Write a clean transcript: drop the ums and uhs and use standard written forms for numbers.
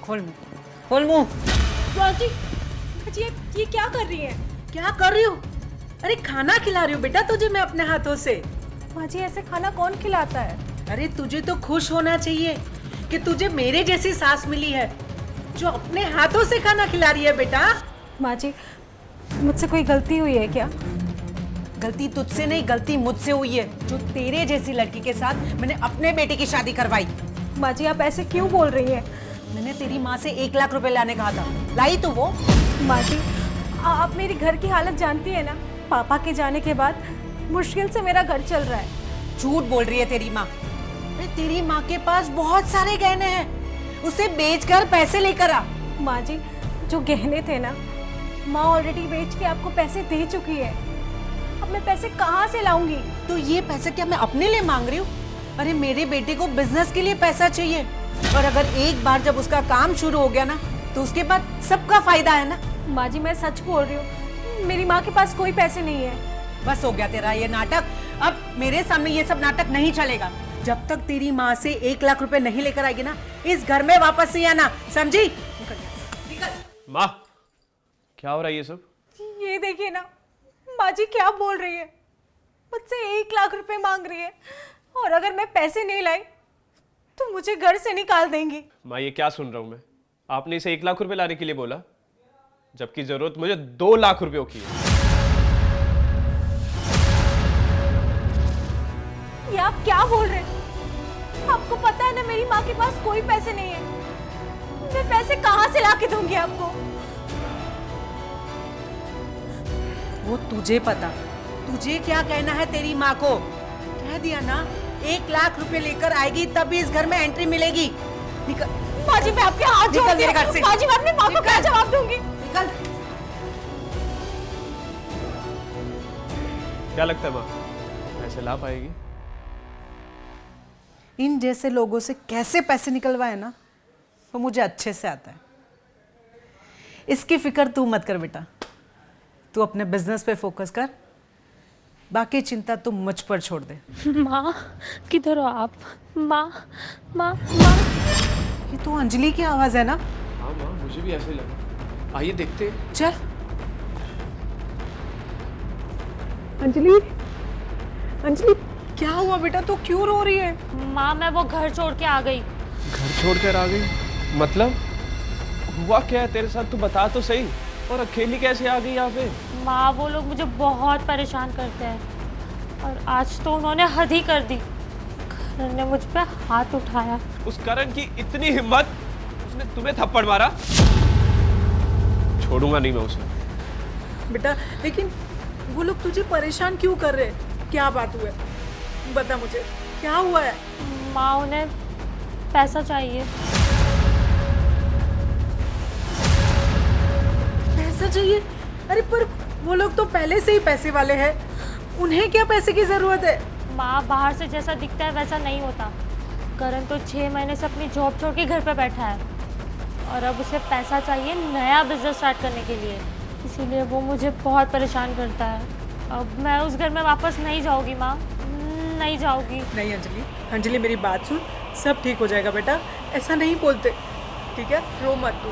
खोल मुंह, खोल मुंह। माँ जी ये क्या कर रही हैं? क्या कर रही हो? अरे खाना खिला रही हूँ बेटा तुझे मैं अपने हाथों से। माँ जी ऐसे खाना कौन खिलाता है? अरे तुझे तो खुश होना चाहिए कि तुझे मेरे जैसी सास मिली है जो अपने हाथों से खाना खिला रही है बेटा। माँ जी मुझसे कोई गलती हुई है क्या? गलती तुझसे नहीं, गलती मुझसे हुई है जो तेरे जैसी लड़की के साथ मैंने अपने बेटे की शादी करवाई। माँ जी आप ऐसे क्यों बोल रही हैं? मैंने तेरी माँ से 1 लाख रुपए लाने कहा था, लाई तो वो। माँ जी आप मेरी घर की हालत जानती है ना। पापा के जाने के बाद मुश्किल से मेरा घर चल रहा है। झूठ बोल रही है तेरी माँ। अरे तेरी माँ के पास बहुत सारे गहने हैं, उसे बेचकर पैसे लेकर आ। माँ जी जो गहने थे ना, माँ ऑलरेडी बेच के आपको पैसे दे चुकी है। अब मैं पैसे कहाँ से लाऊंगी? तो ये पैसे क्या मैं अपने लिए मांग रही हूँ? अरे मेरे बेटे को बिजनेस के लिए पैसा चाहिए, और अगर एक बार जब उसका काम शुरू हो गया ना तो उसके बाद सबका फायदा है ना। माँ जी मैं सच बोल रही हूँ, मेरी माँ के पास कोई पैसे नहीं है। बस हो गया तेरा ये नाटक। अब मेरे सामने ये सब नाटक नहीं चलेगा। जब तक तेरी माँ से 1 लाख रुपए नहीं लेकर आएगी ना, इस घर में वापस नहीं आना, समझी? निकल। माँ क्या हो रहा है ये सब? ये देखिए ना, माँ जी क्या बोल रही है। मुझसे 1 लाख रुपए मांग रही है, और अगर मैं पैसे नहीं लाई तो मुझे घर से निकाल देंगी। माँ ये क्या सुन रहा हूँ मैं? आपने इसे 1 लाख रुपए लाने के लिए बोला, जबकि जरूरत मुझे 2 लाख रुपयों की है। ये आप क्या बोल रहे हैं? आपको पता है ना मेरी माँ के पास कोई पैसे नहीं है। मैं पैसे कहाँ से लाके दूंगी आपको? वो तुझे पता, तुझे क्या कहना है तेरी माँ को? कह दिया ना 1 लाख रुपए लेकर आएगी तभी इस घर में एंट्री मिलेगी। निकल। माँ जी मैं आपके हाथ निकल जोड़ती मेरे घर हूँ। से। माँ जी मैं अपनी माँ को क्या जवाब दूंगी? निकल। क्या लगता है माँ, पैसे ला पाएगी? इन जैसे लोगों से कैसे पैसे निकलवाए ना, वो मुझे अच्छे से आता है। इसकी फिक्र तू मत कर बेटा, तू अपने बिजनेस पे फोकस कर, बाकी चिंता तू मुझ पर छोड़ दे। माँ किधर हो आप? माँ माँ माँ। ये तो अंजलि की आवाज है ना? हाँ माँ मुझे भी ऐसे ही लगा। आइए देखते हैं। चल। अंजलि, अंजलि क्या हुआ बेटा, तू क्यों रो रही है? माँ मैं वो घर छोड़ के आ गई। घर छोड़कर आ गई? मतलब हुआ क्या है तेरे साथ? तू बता तो सही। और अकेली कैसे आ गई यहाँ पे? माँ वो लोग मुझे बहुत परेशान करते हैं, और आज तो उन्होंने हद ही कर दी। करण ने मुझ पे हाथ उठाया। उस करण की इतनी हिम्मत, उसने तुम्हें थप्पड़ मारा? छोड़ूंगा नहीं मैं उसे। बेटा लेकिन वो लोग तुझे परेशान क्यों कर रहे हैं? क्या बात हुआ है? बता मुझे, क्या हुआ है? माँ उन्हें पैसा चाहिए। पैसा चाहिए? अरे पर वो लोग तो पहले से ही पैसे वाले हैं, उन्हें क्या पैसे की जरूरत है? माँ बाहर से जैसा दिखता है वैसा नहीं होता। करण तो 6 महीने से अपनी जॉब छोड़ के घर पे बैठा है, और अब उसे पैसा चाहिए नया बिजनेस स्टार्ट करने के लिए। इसीलिए वो मुझे बहुत परेशान करता है। अब मैं उस घर में वापस नहीं जाऊंगी माँ, नहीं जाऊंगी। नहीं अंजलि, अंजलि मेरी बात सुन, सब ठीक हो जाएगा बेटा, ऐसा नहीं बोलते, ठीक है? रो मत तू।